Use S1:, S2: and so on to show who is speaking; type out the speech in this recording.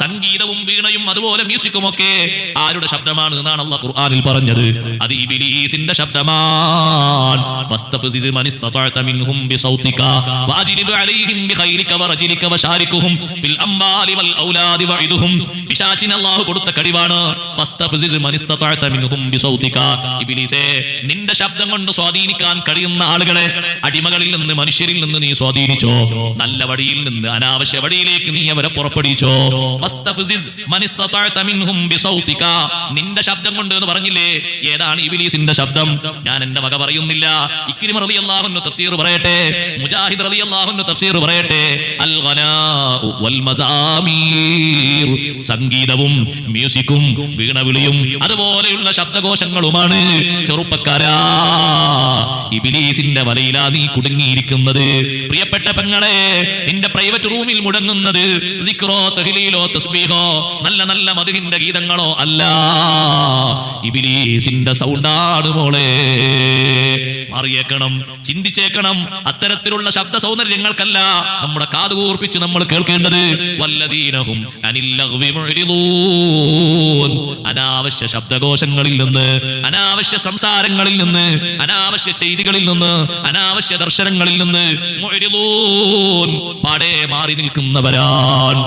S1: സംഗീതവും വീണയും അതുപോലെ മ്യൂസിക്കും ഒക്കെ ആരുടെ ശബ്ദമാണ് എന്നാണ് അല്ലാഹു ഖുർആനിൽ പറഞ്ഞത്? അത് ഇബ്ലീസിന്റെ ശബ്ദമാണ്. വസ്തഫ്സിസ് മൻ ഇസ്തതഅത മിൻഹും ബിസൗതിക വഅജ്ലിബ് അലൈഹിം ബിഖൈലിക വറജ്ലിക വശാരികുഹും ഫിൽ അംവാലി വൽ ഔലാദി വഇദുഹും. പിശാചിന് അല്ലാഹു കൊടുത്ത കഴിവാണ് വസ്തഫ്സിസ് മൻ ഇസ്തതഅത മിൻഹും ബിസൗതിക. ഇബ്ലീസേ, നിന്റെ ശബ്ദം കൊണ്ട് സ്വാധീനിക്കാൻ കഴിയുന്ന ആളുകളെ അടിമകളിൽ നിന്ന് മനുഷ്യരിൽ നിന്ന് നീ സ്വാധീനിച്ചോ. നല്ല വഴിയിൽ നിന്ന് അനാവശ്യ വഴിയിലേക്ക് നീ അവരെ പുറപ്പെടുവിച്ചോ. വസ്തഫ്സിസ് മൻ ഇസ്തതഅത മിൻഹും ബിസൗതിക. നിന്റെ ശബ്ദം കൊണ്ട് എന്ന് പറഞ്ഞില്ലേ? ഏതാണ് ഇബ്ലീസിന്റെ ശബ്ദം? ഞാൻ എന്റെ വക പറയുന്നില്ല. ഇക്രിമ റളിയല്ലാഹു അൻഹു തഫ്സീർ പറയട്ടെ, മുജാഹിദ് റളിയല്ലാഹു അൻഹു തഫ്സീർ പറയട്ടെ. അൽ ഗനാഉ വൽ മസാമീർ, സംഗീതവും മ്യൂസിക്കും വീണവിളിയും അതുപോലെയുള്ള ശബ്ദകോശങ്ങളുമാണ് ചെറുപ്പക്കാരാ ഇബ്ലീസിന്റെ വലയിലാ നീ കുടുങ്ങിയിരിക്കുന്നത്. പ്രിയപ്പെട്ട പെങ്ങളെ, നിന്റെ പ്രൈവറ്റ് റൂമിൽ മുടങ്ങുന്നത് ദിക്റോ തഹ്ലീലോ തസ്ബീഹോ നല്ല നല്ല മദ്ഹിന്റെ ഗീതങ്ങളോ അല്ല, ഇബ്ലീസിന്റെ സൗണ്ടാണ് മോളെ. അറിയേക്കണം, ചിന്തിച്ചേക്കണം. അത്തരത്തിലുള്ള ശബ്ദ സൗന്ദര്യങ്ങൾക്കല്ല നമ്മുടെ കാത് കൂർപ്പിച്ച് നമ്മൾ കേൾക്കേണ്ടത്. വല്ലദീനഹും അനിൽ ലഗ്വി മുഅ്രിദൂൻ, അനാവശ്യ ശബ്ദകോശങ്ങളിൽ നിന്ന്, അനാവശ്യ സംസാരങ്ങളിൽ നിന്ന്, അനാവശ്യ ചെയ്തികളിൽ നിന്ന്, അനാവശ്യ ദർശനങ്ങളിൽ നിന്ന് മുഅ്രിദൂൻ, പാടെ മാറി നിൽക്കുന്നവരാണ്.